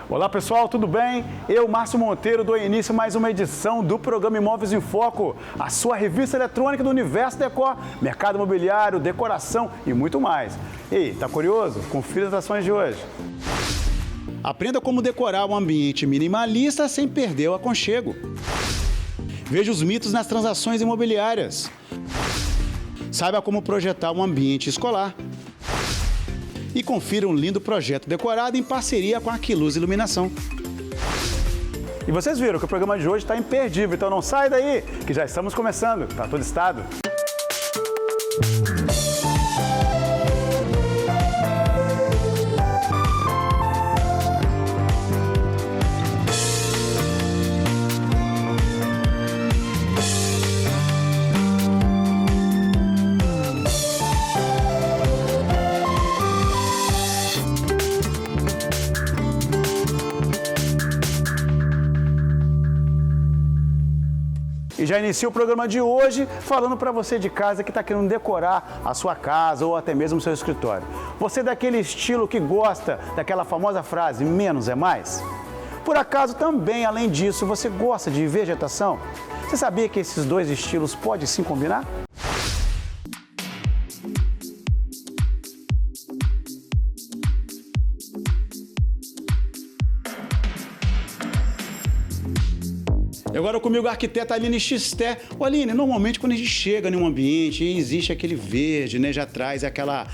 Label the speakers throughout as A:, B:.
A: Olá pessoal, tudo bem? Eu, Márcio Monteiro, dou início a mais uma edição do programa Imóveis em Foco, a sua revista eletrônica do Universo Decor, mercado imobiliário, decoração e muito mais. E tá curioso? Confira as ações de hoje. Aprenda como decorar um ambiente minimalista sem perder o aconchego. Veja os mitos nas transações imobiliárias. Saiba como projetar um ambiente escolar. E confira um lindo projeto decorado em parceria com a Aquiluz Iluminação. E vocês viram que o programa de hoje está imperdível, então não sai daí, que já estamos começando para todo estado. E já inicia o programa de hoje falando para você de casa que está querendo decorar a sua casa ou até mesmo o seu escritório. Você é daquele estilo que gosta daquela famosa frase, menos é mais? Por acaso também, além disso, você gosta de vegetação? Você sabia que esses dois estilos podem sim combinar? Agora comigo a arquiteta Aline Xisté. Ô Aline, normalmente quando a gente chega em um ambiente e existe aquele verde, né, já traz aquela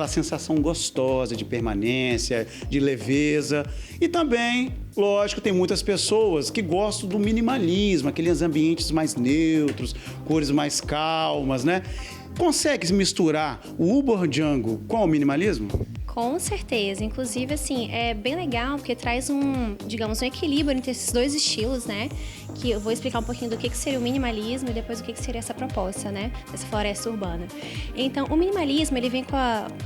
A: sensação gostosa de permanência, de leveza. E também, lógico, tem muitas pessoas que gostam do minimalismo, aqueles ambientes mais neutros, cores mais calmas, né? Consegue misturar o Urban Jungle com o minimalismo?
B: Com certeza, inclusive assim, é bem legal porque traz digamos, um equilíbrio entre esses dois estilos, né? Que eu vou explicar um pouquinho do que seria o minimalismo e depois o que seria essa proposta, né? Dessa floresta urbana. Então, o minimalismo, ele vem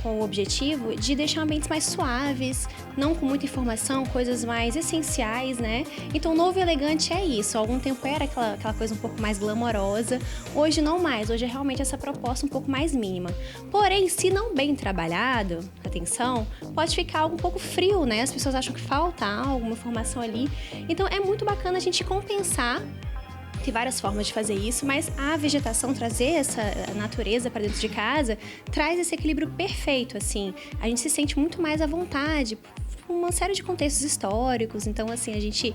B: com o objetivo de deixar ambientes mais suaves, não com muita informação, coisas mais essenciais, né? Então, o novo e elegante é isso. Há algum tempo era aquela coisa um pouco mais glamourosa, hoje não mais, hoje é realmente essa proposta um pouco mais mínima. Porém, se não bem trabalhado, atenção, pode ficar algo um pouco frio, né? As pessoas acham que falta alguma informação ali. Então, é muito bacana a gente compensar. Tem várias formas de fazer isso, mas a vegetação, trazer essa natureza para dentro de casa, traz esse equilíbrio perfeito, assim. A gente se sente muito mais à vontade, por uma série de contextos históricos. Então, assim, a gente...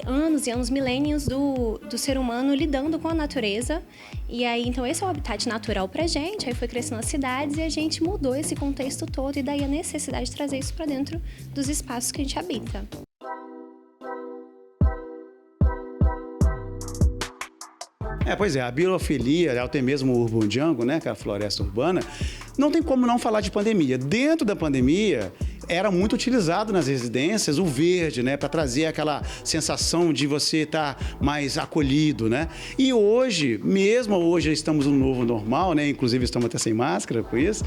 B: anos e anos, milênios do ser humano lidando com a natureza. E aí, então, esse é o habitat natural pra gente. Aí foi crescendo as cidades e a gente mudou esse contexto todo. E daí a necessidade de trazer isso para dentro dos espaços que a gente habita.
A: Pois é, a biofilia, até mesmo o Urban Jungle, né, que é a floresta urbana, não tem como não falar de pandemia. Dentro da pandemia, era muito utilizado nas residências o verde, né, para trazer aquela sensação de você estar mais acolhido, né? E hoje, mesmo hoje estamos no novo normal, né, inclusive estamos até sem máscara com isso,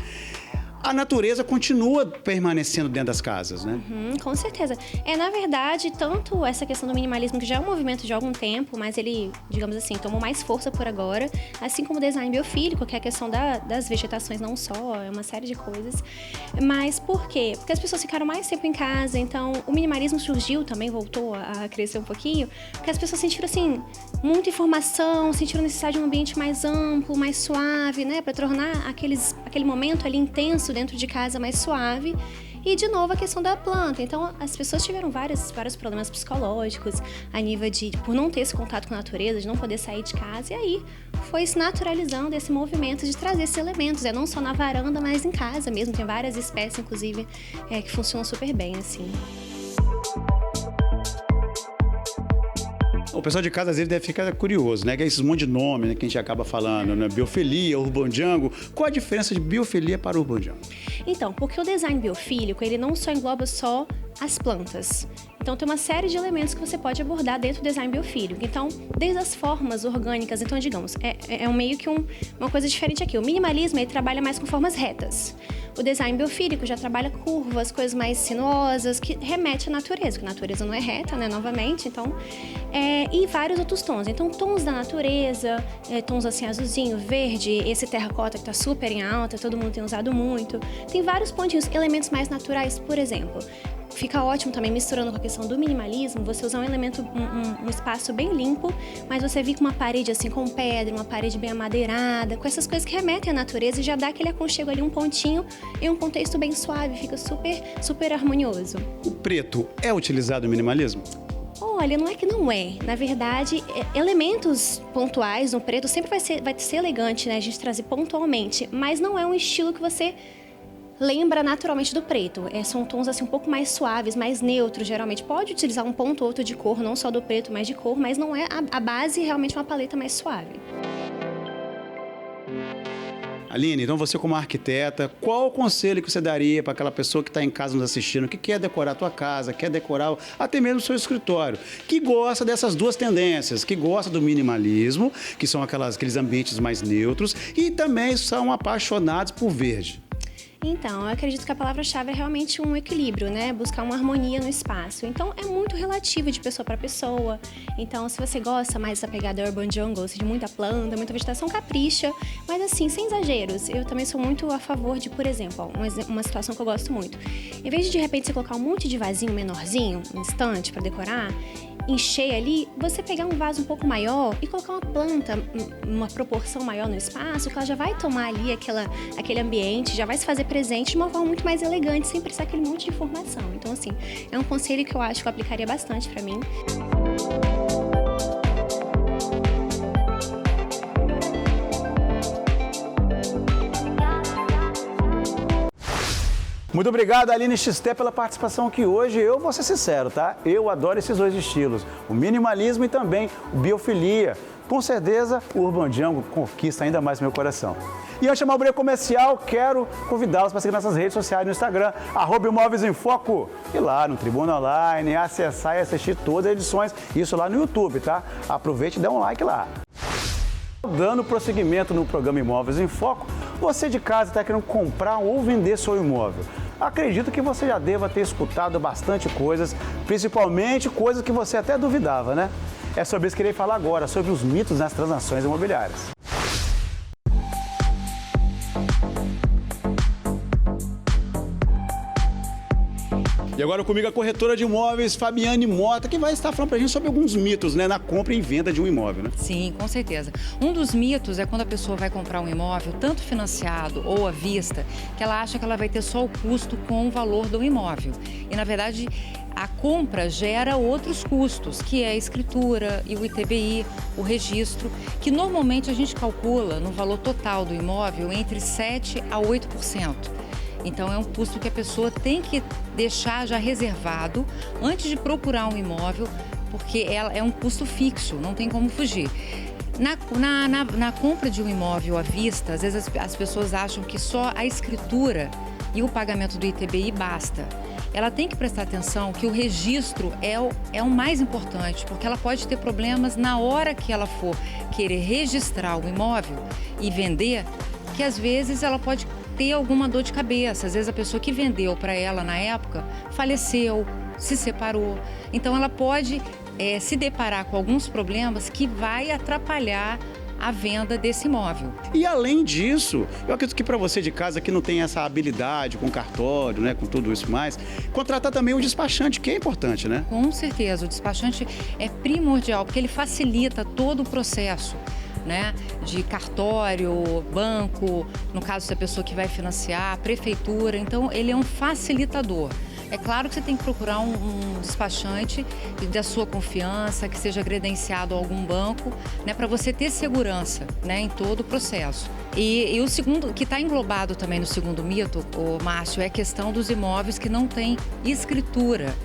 A: a natureza continua permanecendo dentro das casas, né?
B: Com certeza. Na verdade, tanto essa questão do minimalismo, que já é um movimento de algum tempo, mas ele, digamos assim, tomou mais força por agora, assim como o design biofílico, que é a questão das vegetações não só, é uma série de coisas. Mas por quê? Porque as pessoas ficaram mais tempo em casa, então o minimalismo surgiu, também voltou a crescer um pouquinho, porque as pessoas sentiram, assim, muita informação, sentiram necessidade de um ambiente mais amplo, mais suave, né? Para tornar aquele momento ali intenso dentro de casa mais suave. E, de novo, a questão da planta. Então, as pessoas tiveram vários problemas psicológicos a nível por não ter esse contato com a natureza, de não poder sair de casa. E aí, foi se naturalizando esse movimento de trazer esses elementos. Não só na varanda, mas em casa mesmo. Tem várias espécies, inclusive, que funcionam super bem, assim.
A: O pessoal de casa, às vezes, deve ficar curioso, né? Que é esses monte de nome, né, que a gente acaba falando, né? Biofilia, Urban Jungle. Qual a diferença de biofilia para Urban Jungle?
B: Então, porque o design biofílico, ele não só engloba só as plantas. Então, tem uma série de elementos que você pode abordar dentro do design biofílico. Então, desde as formas orgânicas, então, digamos, meio que uma coisa diferente aqui. O minimalismo, ele trabalha mais com formas retas. O design biofílico já trabalha curvas, coisas mais sinuosas, que remete à natureza, porque a natureza não é reta, né, novamente, então... e vários outros tons. Então, tons da natureza, tons assim, azulzinho, verde, esse terracota que tá super em alta, todo mundo tem usado muito. Tem vários pontinhos, elementos mais naturais, por exemplo. fica ótimo também misturando com a questão do minimalismo, você usar um elemento, um espaço bem limpo, mas você vir com uma parede assim com pedra, uma parede bem amadeirada, com essas coisas que remetem à natureza e já dá aquele aconchego ali, um pontinho e um contexto bem suave, fica super, super harmonioso.
A: O preto é utilizado no minimalismo?
B: Olha, não é que não é. Na verdade, elementos pontuais no preto sempre vai ser elegante, né? A gente trazer pontualmente, mas não é um estilo que você lembra naturalmente do preto. São tons assim um pouco mais suaves, mais neutros, geralmente. Pode utilizar um ponto ou outro de cor, não só do preto, mas de cor, mas não é a base realmente uma paleta mais suave.
A: Aline, então você como arquiteta, qual o conselho que você daria para aquela pessoa que está em casa nos assistindo, que quer decorar a tua casa, quer decorar até mesmo o seu escritório, que gosta dessas duas tendências, que gosta do minimalismo, que são aqueles ambientes mais neutros, e também são apaixonados por verde?
B: Então, eu acredito que a palavra-chave é realmente um equilíbrio, né? Buscar uma harmonia no espaço. Então, é muito relativo de pessoa para pessoa. Então, se você gosta mais da pegada urban jungle, de muita planta, muita vegetação, capricha. Mas assim, sem exageros. Eu também sou muito a favor de, por exemplo, uma situação que eu gosto muito. Em vez de repente você colocar um monte de vasinho menorzinho, um estante para decorar, encher ali, você pegar um vaso um pouco maior e colocar uma planta, uma proporção maior no espaço, que ela já vai tomar ali aquele ambiente, já vai se fazer presente de uma forma muito mais elegante, sem precisar aquele monte de informação. Então, assim, é um conselho que eu acho que eu aplicaria bastante para mim.
A: Muito obrigado, Aline Xisté, pela participação aqui hoje. Eu vou ser sincero, tá? Eu adoro esses dois estilos, o minimalismo e também o biofilia. Com certeza, o Urban Jungle conquista ainda mais meu coração. E antes de chamar o break comercial, quero convidá-los para seguir nossas redes sociais no Instagram, @Imóveis em Foco. E lá no Tribuna Online, acessar e assistir todas as edições, isso lá no YouTube, tá? Aproveite e dê um like lá. Dando prosseguimento no programa Imóveis em Foco, você de casa está querendo comprar ou vender seu imóvel. Acredito que você já deva ter escutado bastante coisas, principalmente coisas que você até duvidava, né? É sobre isso que irei falar agora, sobre os mitos nas transações imobiliárias. E agora comigo a corretora de imóveis, Fabiane Mota, que vai estar falando pra gente sobre alguns mitos, né, na compra e venda de um imóvel, né?
C: Sim, com certeza. Um dos mitos é quando a pessoa vai comprar um imóvel, tanto financiado ou à vista, que ela acha que ela vai ter só o custo com o valor do imóvel. E, na verdade, a compra gera outros custos, que é a escritura e o ITBI, o registro, que normalmente a gente calcula no valor total do imóvel entre 7% a 8%. Então, é um custo que a pessoa tem que deixar já reservado antes de procurar um imóvel, porque é um custo fixo, não tem como fugir. Na compra de um imóvel à vista, às vezes as pessoas acham que só a escritura e o pagamento do ITBI basta. Ela tem que prestar atenção que o registro é o mais importante, porque ela pode ter problemas na hora que ela for querer registrar o imóvel e vender, que às vezes ela pode ter alguma dor de cabeça. Às vezes a pessoa que vendeu para ela na época faleceu, se separou. Então ela pode se deparar com alguns problemas que vai atrapalhar a venda desse imóvel.
A: E além disso, eu acredito que para você de casa que não tem essa habilidade com cartório, né, com tudo isso mais, contratar também um despachante, que é importante, né?
C: Com certeza, o despachante é primordial, porque ele facilita todo o processo, né, de cartório, banco, no caso se a pessoa que vai financiar, prefeitura, então ele é um facilitador. É claro que você tem que procurar um despachante da sua confiança, que seja credenciado a algum banco, né, para você ter segurança, né, em todo o processo. E o segundo, que está englobado também no segundo mito, Márcio, é a questão dos imóveis que não têm escritura.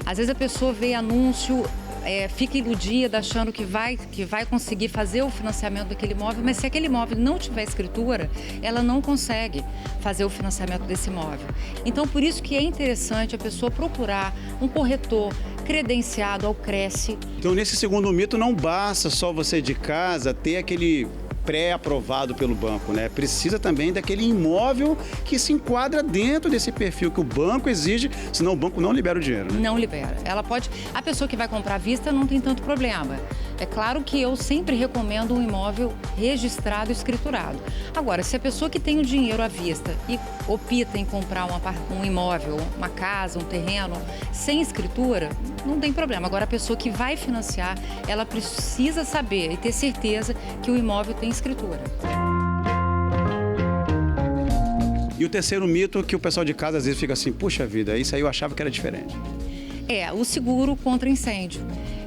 C: Às vezes a pessoa vê anúncio, fica iludida achando que vai conseguir fazer o financiamento daquele imóvel, mas se aquele imóvel não tiver escritura, ela não consegue fazer o financiamento desse imóvel. Então, por isso que é interessante a pessoa procurar um corretor credenciado ao Cresce.
A: Então, nesse segundo mito, não basta só você de casa ter aquele pré-aprovado pelo banco, né? Precisa também daquele imóvel que se enquadra dentro desse perfil que o banco exige, senão o banco não libera o dinheiro, né?
C: Não libera. Ela pode... A pessoa que vai comprar à vista não tem tanto problema. É claro que eu sempre recomendo um imóvel registrado e escriturado. Agora, se a pessoa que tem o dinheiro à vista e opta em comprar um imóvel, uma casa, um terreno, sem escritura, não tem problema. Agora, a pessoa que vai financiar, ela precisa saber e ter certeza que o imóvel tem escritura.
A: E o terceiro mito que o pessoal de casa às vezes fica assim, puxa vida, isso aí eu achava que era diferente.
C: É, o seguro contra incêndio.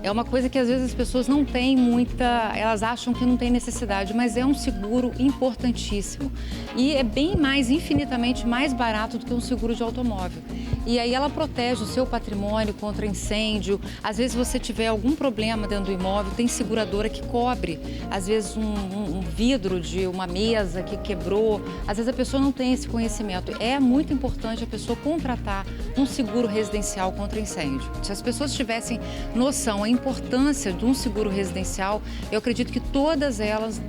C: É uma coisa que às vezes as pessoas não têm muita, elas acham que não tem necessidade, mas é um seguro importantíssimo. E é bem mais, infinitamente mais barato do que um seguro de automóvel. E aí ela protege o seu patrimônio contra incêndio. Às vezes você tiver algum problema dentro do imóvel, tem seguradora que cobre. Às vezes um vidro de uma mesa que quebrou. Às vezes a pessoa não tem esse conhecimento. É muito importante a pessoa contratar um seguro residencial contra incêndio. Se as pessoas tivessem noção, a importância de um seguro residencial, eu acredito que todas elas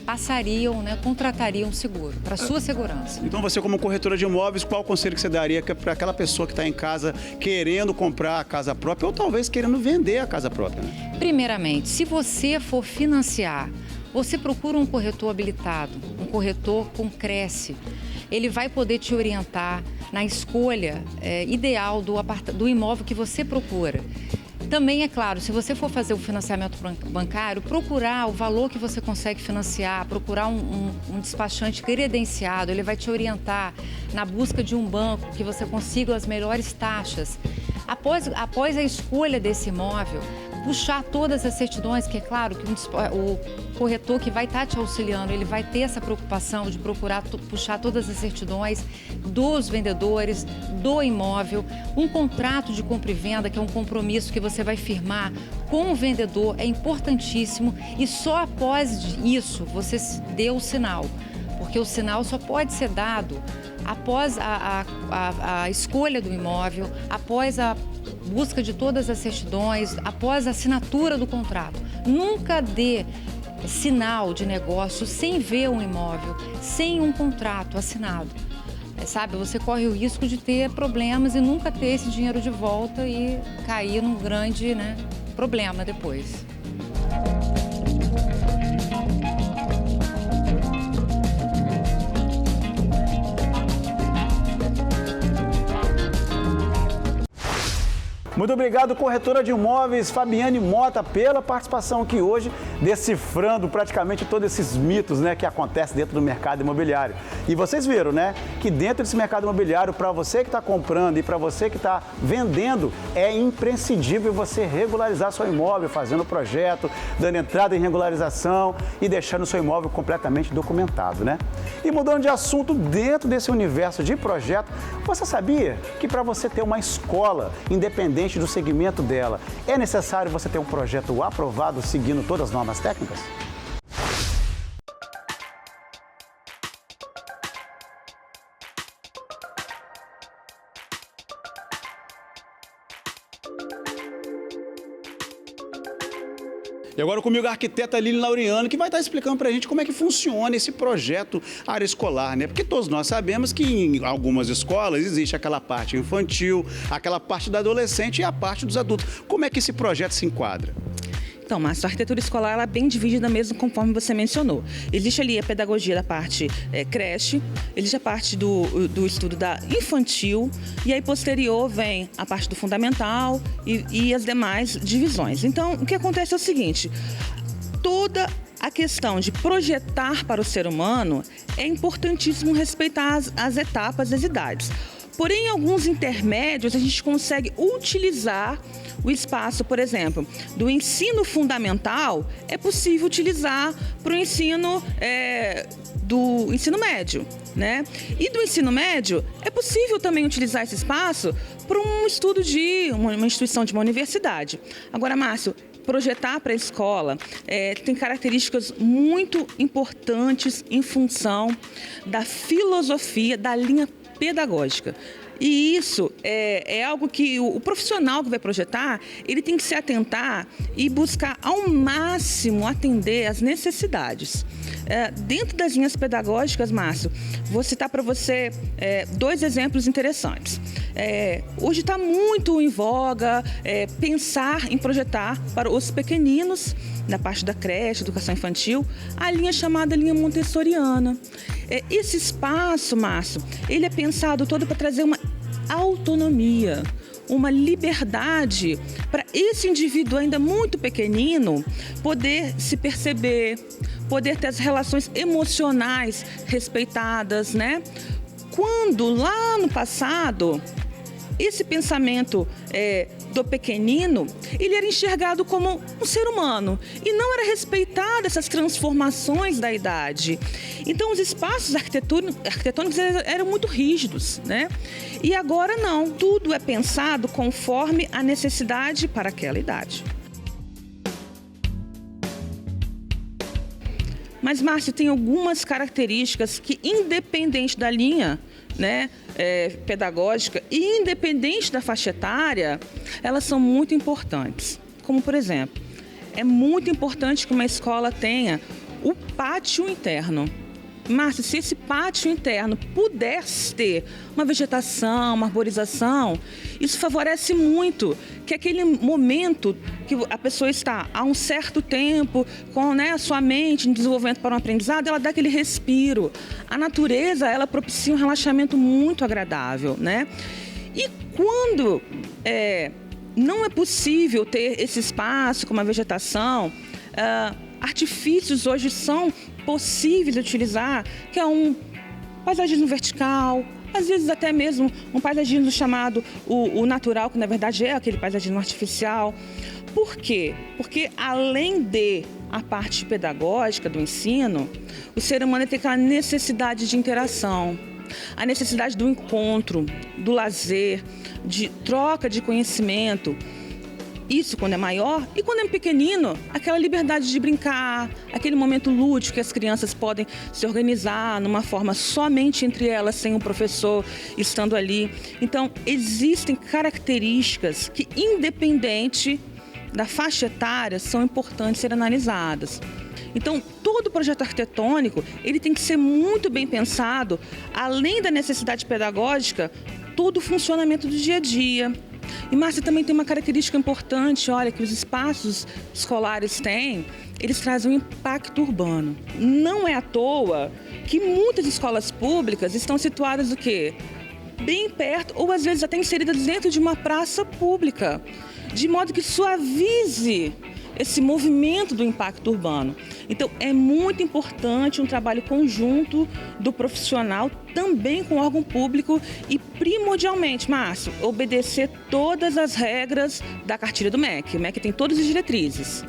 C: passariam, né, contratariam um seguro para sua segurança.
A: Então você, como corretora de imóveis, qual o conselho que você daria para aquela pessoa que está em casa querendo comprar a casa própria ou talvez querendo vender a casa própria, né?
C: Primeiramente, se você for financiar, você procura um corretor habilitado, um corretor com Cresce. Ele vai poder te orientar na escolha ideal do imóvel que você procura. Também, é claro, se você for fazer o financiamento bancário, procurar o valor que você consegue financiar, procurar um despachante credenciado, ele vai te orientar na busca de um banco que você consiga as melhores taxas. Após a escolha desse imóvel, puxar todas as certidões, que é claro que o corretor que vai estar te auxiliando, ele vai ter essa preocupação de procurar puxar todas as certidões dos vendedores, do imóvel, um contrato de compra e venda, que é um compromisso que você vai firmar com o vendedor, é importantíssimo, e só após isso você dê o sinal, porque o sinal só pode ser dado após a escolha do imóvel, após a busca de todas as certidões, após a assinatura do contrato. Nunca dê sinal de negócio sem ver um imóvel, sem um contrato assinado. Sabe, você corre o risco de ter problemas e nunca ter esse dinheiro de volta e cair num grande, né, problema depois.
A: Muito obrigado, corretora de imóveis Fabiane Mota, pela participação aqui hoje, decifrando praticamente todos esses mitos, né, que acontecem dentro do mercado imobiliário. E vocês viram, né, que dentro desse mercado imobiliário, para você que está comprando e para você que está vendendo, é imprescindível você regularizar seu imóvel, fazendo o projeto, dando entrada em regularização e deixando seu imóvel completamente documentado, né? E mudando de assunto, dentro desse universo de projeto, você sabia que para você ter uma escola independente do segmento dela, é necessário você ter um projeto aprovado seguindo todas as normas técnicas? E agora comigo a arquiteta Lili Laureano, que vai estar explicando para a gente como é que funciona esse projeto área escolar, né? Porque todos nós sabemos que em algumas escolas existe aquela parte infantil, aquela parte da adolescente e a parte dos adultos. Como é que esse projeto se enquadra?
D: Então, Márcio, a arquitetura escolar ela é bem dividida mesmo conforme você mencionou. Existe ali a pedagogia da parte creche, existe a parte do estudo da infantil e aí posterior vem a parte do fundamental e as demais divisões. Então, o que acontece é o seguinte, toda a questão de projetar para o ser humano é importantíssimo respeitar as etapas, as idades. Porém, em alguns intermédios, a gente consegue utilizar o espaço, por exemplo, do ensino fundamental, é possível utilizar para o ensino do ensino médio, né? E do ensino médio, é possível também utilizar esse espaço para um estudo de uma instituição de uma universidade. Agora, Márcio, projetar para a escola tem características muito importantes em função da filosofia, da linha pedagógica. E isso é algo que o profissional que vai projetar, ele tem que se atentar e buscar ao máximo atender às necessidades. Dentro das linhas pedagógicas, Márcio, vou citar para você 2 exemplos interessantes. Hoje está muito em voga pensar em projetar para os pequeninos, na parte da creche, educação infantil, a linha chamada linha montessoriana. Esse espaço, Márcio, ele é pensado todo para trazer uma autonomia, uma liberdade para esse indivíduo ainda muito pequenino poder se perceber, poder ter as relações emocionais respeitadas, né? Quando lá no passado, esse pensamento do pequenino, ele era enxergado como um ser humano e não era respeitado essas transformações da idade. Então, os espaços arquitetônicos eram muito rígidos, né? E agora não, tudo é pensado conforme a necessidade para aquela idade. Mas, Márcio, tem algumas características que, independente da linha, né, pedagógica e independente da faixa etária, elas são muito importantes. Como, por exemplo, é muito importante que uma escola tenha o pátio interno. Márcio, se esse pátio interno pudesse ter uma vegetação, uma arborização, isso favorece muito que aquele momento que a pessoa está há um certo tempo com, né, a sua mente em desenvolvimento para um aprendizado, ela dá aquele respiro. A natureza, ela propicia um relaxamento muito agradável, né? E quando não é possível ter esse espaço com uma vegetação, artifícios hoje são possíveis de utilizar, que é um paisagismo vertical, às vezes até mesmo um paisagismo chamado o natural, que na verdade é aquele paisagismo artificial. Por quê? Porque além de a parte pedagógica do ensino, o ser humano tem aquela necessidade de interação, a necessidade do encontro, do lazer, de troca de conhecimento. Isso quando é maior, e quando é pequenino, aquela liberdade de brincar, aquele momento lúdico que as crianças podem se organizar numa forma somente entre elas, sem o professor estando ali. Então, existem características que, independente da faixa etária, são importantes ser analisadas. Então, todo projeto arquitetônico, ele tem que ser muito bem pensado, além da necessidade pedagógica, todo o funcionamento do dia a dia. E, Márcia, também tem uma característica importante, olha, que os espaços escolares têm, eles trazem um impacto urbano. Não é à toa que muitas escolas públicas estão situadas o quê? Bem perto, ou às vezes até inseridas dentro de uma praça pública, de modo que suavize esse movimento do impacto urbano. Então, é muito importante um trabalho conjunto do profissional, também com o órgão público e, primordialmente, Márcio, obedecer todas as regras da cartilha do MEC. O MEC tem todas as diretrizes.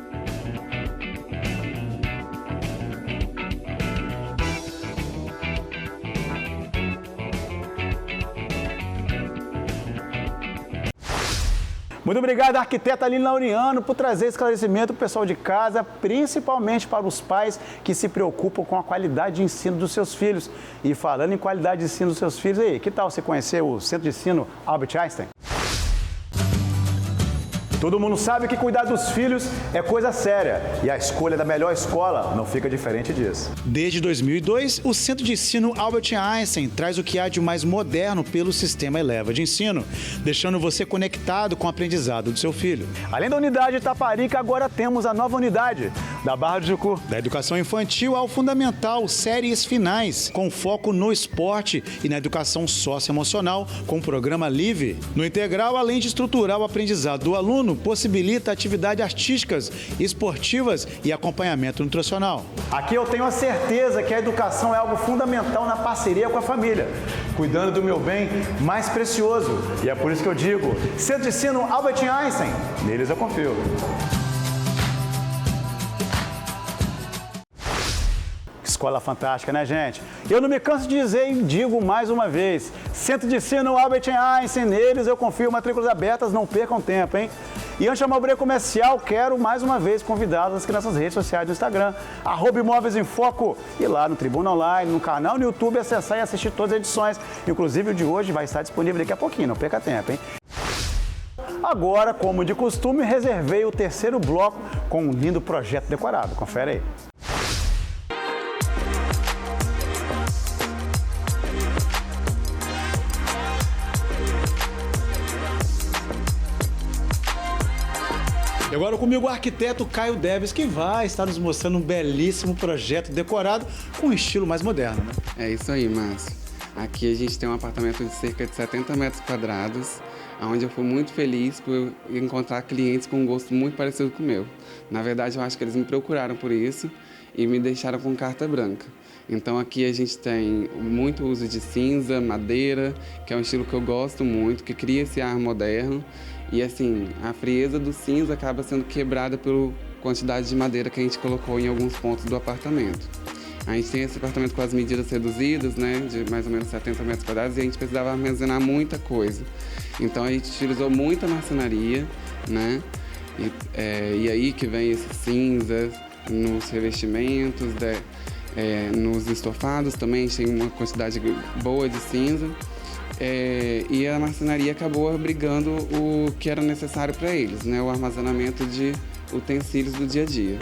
A: Muito obrigado, arquiteta Aline Laureano, por trazer esclarecimento para o pessoal de casa, principalmente para os pais que se preocupam com a qualidade de ensino dos seus filhos. E falando em qualidade de ensino dos seus filhos, aí, que tal você conhecer o Centro de Ensino Albert Einstein? Todo mundo sabe que cuidar dos filhos é coisa séria e a escolha da melhor escola não fica diferente disso. Desde 2002, o Centro de Ensino Albert Einstein traz o que há de mais moderno pelo sistema Eleva de ensino, deixando você conectado com o aprendizado do seu filho. Além da unidade Itaparica, agora temos a nova unidade da Barra do Jucu. Da educação infantil ao fundamental, séries finais, com foco no esporte e na educação socioemocional, com o programa Live. No integral, além de estruturar o aprendizado do aluno, possibilita atividades artísticas, esportivas e acompanhamento nutricional. Aqui eu tenho a certeza que a educação é algo fundamental na parceria com a família, cuidando do meu bem mais precioso. E é por isso que eu digo, Centro de Ensino Albert Einstein, neles eu confio. Escola fantástica, né, gente? Eu não me canso de dizer e digo mais uma vez, Centro de Ensino Albert Einstein, neles eu confio, matrículas abertas, não percam tempo, hein? E antes de chamar o break comercial, quero mais uma vez convidá-los aqui nessas redes sociais do Instagram, @Imóveis em Foco, e lá no Tribuna Online, no canal no YouTube, acessar e assistir todas as edições. Inclusive o de hoje vai estar disponível daqui a pouquinho, não perca tempo, hein? Agora, como de costume, reservei o terceiro bloco com um lindo projeto decorado. Confere aí. E agora comigo o arquiteto Caio Deves, que vai estar nos mostrando um belíssimo projeto decorado com um estilo mais moderno, né?
E: É isso aí, Márcio. Aqui a gente tem um apartamento de cerca de 70 metros quadrados, onde eu fui muito feliz por encontrar clientes com um gosto muito parecido com o meu. Na verdade, eu acho que eles me procuraram por isso e me deixaram com carta branca. Então aqui a gente tem muito uso de cinza, madeira, que é um estilo que eu gosto muito, que cria esse ar moderno. E assim, a frieza do cinza acaba sendo quebrada pela quantidade de madeira que a gente colocou em alguns pontos do apartamento. A gente tem esse apartamento com as medidas reduzidas, né, de mais ou menos 70 metros quadrados, e a gente precisava armazenar muita coisa. Então a gente utilizou muita marcenaria, né, e aí que vem esse cinza nos revestimentos, nos estofados também a gente tem uma quantidade boa de cinza. E a marcenaria acabou abrigando o que era necessário para eles, né, o armazenamento de utensílios do dia a dia.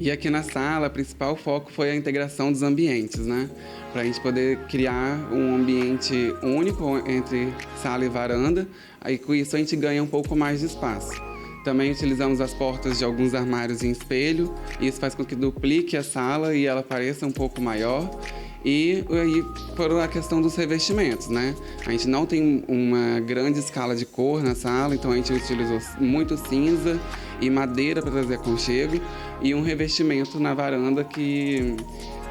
E: E aqui na sala, o principal foco foi a integração dos ambientes, né? Para a gente poder criar um ambiente único entre sala e varanda, aí com isso a gente ganha um pouco mais de espaço. Também utilizamos as portas de alguns armários em espelho, e isso faz com que duplique a sala e ela pareça um pouco maior. E aí, por a questão dos revestimentos, né? A gente não tem uma grande escala de cor na sala, então a gente utilizou muito cinza e madeira para trazer aconchego, e um revestimento na varanda que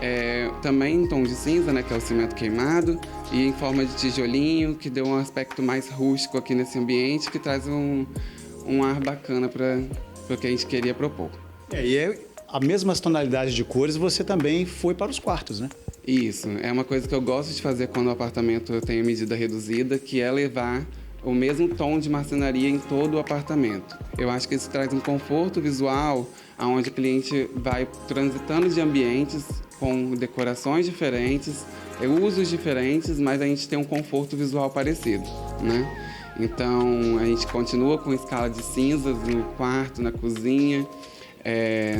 E: é também em tom de cinza, né? Que é o cimento queimado, e em forma de tijolinho, que deu um aspecto mais rústico aqui nesse ambiente, que traz um ar bacana para o que a gente queria propor.
A: E a mesma tonalidade de cores você também foi para os quartos, né?
E: Isso, é uma coisa que eu gosto de fazer quando o apartamento tem a medida reduzida, que é levar o mesmo tom de marcenaria em todo o apartamento. Eu acho que isso traz um conforto visual, onde o cliente vai transitando de ambientes com decorações diferentes, usos diferentes, mas a gente tem um conforto visual parecido, né? Então, a gente continua com escala de cinzas no quarto, na cozinha.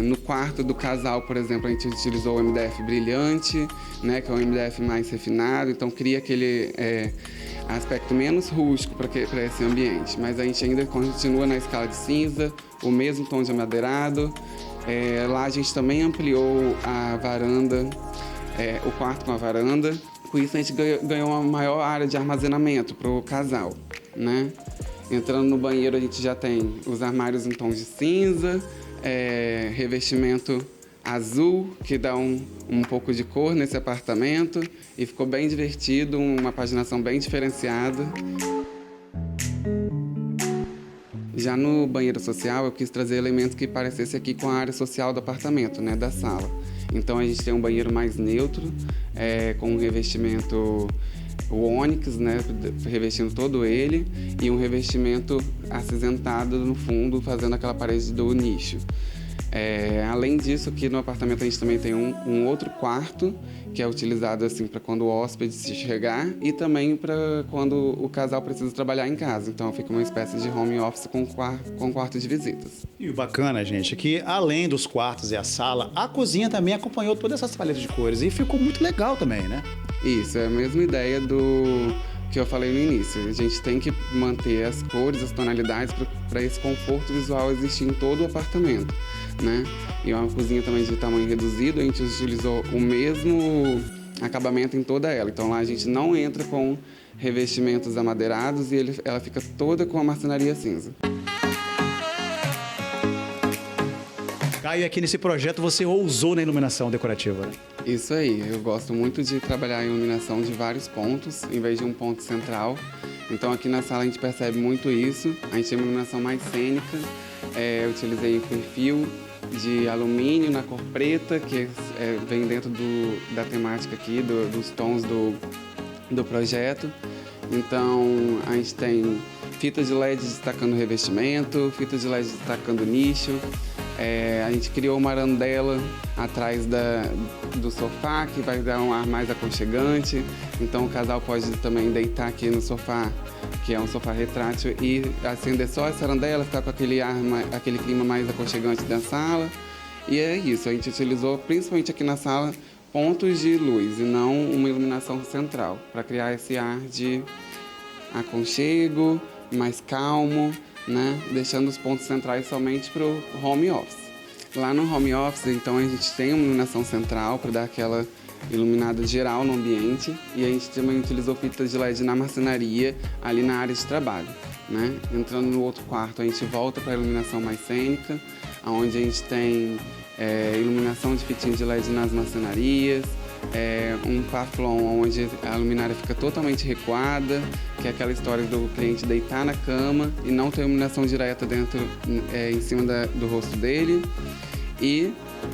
E: No quarto do casal, por exemplo, a gente utilizou o MDF brilhante, né, que é um MDF mais refinado, então cria aquele aspecto menos rústico para esse ambiente. Mas a gente ainda continua na escala de cinza, o mesmo tom de amadeirado. Lá a gente também ampliou a varanda, o quarto com a varanda. Com isso a gente ganhou uma maior área de armazenamento para o casal, né? Entrando no banheiro a gente já tem os armários em tom de cinza, revestimento azul, que dá um pouco de cor nesse apartamento, e ficou bem divertido, uma paginação bem diferenciada. Já no banheiro social, eu quis trazer elementos que parecessem aqui com a área social do apartamento, né, da sala. Então a gente tem um banheiro mais neutro, com um revestimento o ônix, né, revestindo todo ele, e um revestimento acinzentado no fundo, fazendo aquela parede do nicho. Além disso, aqui no apartamento a gente também tem um outro quarto, que é utilizado assim para quando o hóspede chegar, e também para quando o casal precisa trabalhar em casa. Então fica uma espécie de home office com quarto de visitas.
A: E o bacana, gente, é que além dos quartos e a sala, a cozinha também acompanhou todas essas paletas de cores, e ficou muito legal também, né?
E: Isso, é a mesma ideia do que eu falei no início. A gente tem que manter as cores, as tonalidades para esse conforto visual existir em todo o apartamento, né? E uma cozinha também de tamanho reduzido, a gente utilizou o mesmo acabamento em toda ela. Então lá a gente não entra com revestimentos amadeirados e ela fica toda com a marcenaria cinza.
A: Caio, aqui nesse projeto você ousou na iluminação decorativa, né?
E: Isso aí, eu gosto muito de trabalhar em iluminação de vários pontos, em vez de um ponto central. Então aqui na sala a gente percebe muito isso. A gente tem uma iluminação mais cênica. Eu utilizei perfil de alumínio na cor preta, que vem dentro da temática aqui, dos tons do projeto. Então, a gente tem fitas de LED destacando o revestimento, fitas de LED destacando o nicho. A gente criou uma arandela atrás do sofá, que vai dar um ar mais aconchegante. Então, o casal pode também deitar aqui no sofá, que é um sofá retrátil, e acender só essa arandela, ficar com aquele clima mais aconchegante da sala. E é isso, a gente utilizou, principalmente aqui na sala, pontos de luz e não uma iluminação central, para criar esse ar de aconchego, mais calmo, né? Deixando os pontos centrais somente para o home office. Lá no home office, então, a gente tem uma iluminação central para dar aquela iluminada geral no ambiente, e a gente também utilizou fitas de LED na marcenaria, ali na área de trabalho, né? Entrando no outro quarto, a gente volta para a iluminação mais cênica, onde a gente tem iluminação de fitinhas de LED nas marcenarias, um paflon onde a luminária fica totalmente recuada, que é aquela história do cliente deitar na cama e não ter iluminação direta dentro, em cima do rosto dele. E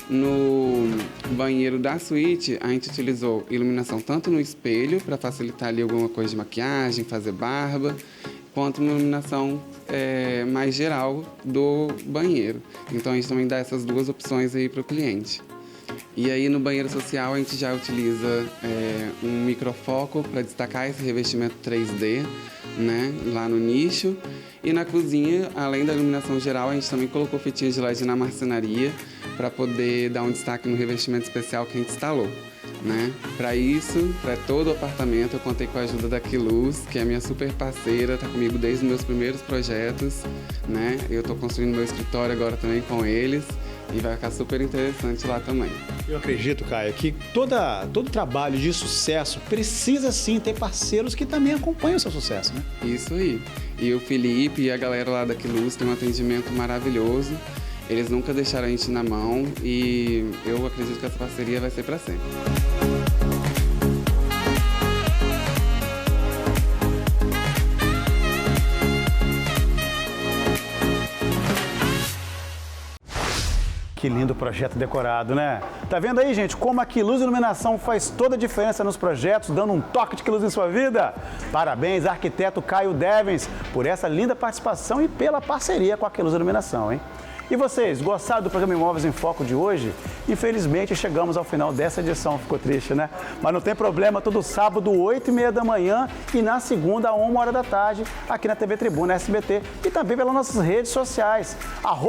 E: no banheiro da suíte, a gente utilizou iluminação tanto no espelho, para facilitar ali alguma coisa de maquiagem, fazer barba, quanto uma iluminação mais geral do banheiro. Então, a gente também dá essas duas opções aí para o cliente. E aí, no banheiro social, a gente já utiliza um microfoco para destacar esse revestimento 3D, né, lá no nicho. E na cozinha, além da iluminação geral, a gente também colocou fitinhas de LED na marcenaria para poder dar um destaque no revestimento especial que a gente instalou, né? Para isso, para todo o apartamento, eu contei com a ajuda da Quiluz, que é minha super parceira, está comigo desde os meus primeiros projetos, né? Eu estou construindo meu escritório agora também com eles. E vai ficar super interessante lá também.
A: Eu acredito, Caio, que todo trabalho de sucesso precisa sim ter parceiros que também acompanham o seu sucesso, né?
E: Isso aí. E o Felipe e a galera lá da Quiluz tem um atendimento maravilhoso. Eles nunca deixaram a gente na mão e eu acredito que essa parceria vai ser para sempre.
A: Que lindo projeto decorado, né? Tá vendo aí, gente, como a Quiluz Iluminação faz toda a diferença nos projetos, dando um toque de Quiluz em sua vida? Parabéns, arquiteto Caio Devens, por essa linda participação e pela parceria com a Quiluz Iluminação, hein? E vocês, gostaram do programa Imóveis em Foco de hoje? Infelizmente, chegamos ao final dessa edição, ficou triste, né? Mas não tem problema, todo sábado, 8h30 da manhã e na segunda, 1h da tarde, aqui na TV Tribuna SBT e também pelas nossas redes sociais,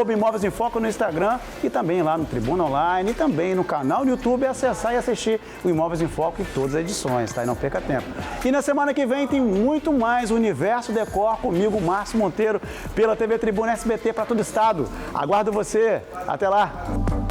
A: @Imóveis em Foco no Instagram e também lá no Tribuna Online e também no canal no YouTube, acessar e assistir o Imóveis em Foco em todas as edições, tá? E não perca tempo. E na semana que vem tem muito mais Universo Decor comigo, Márcio Monteiro, pela TV Tribuna SBT para todo o estado. Aguardo você. Até lá!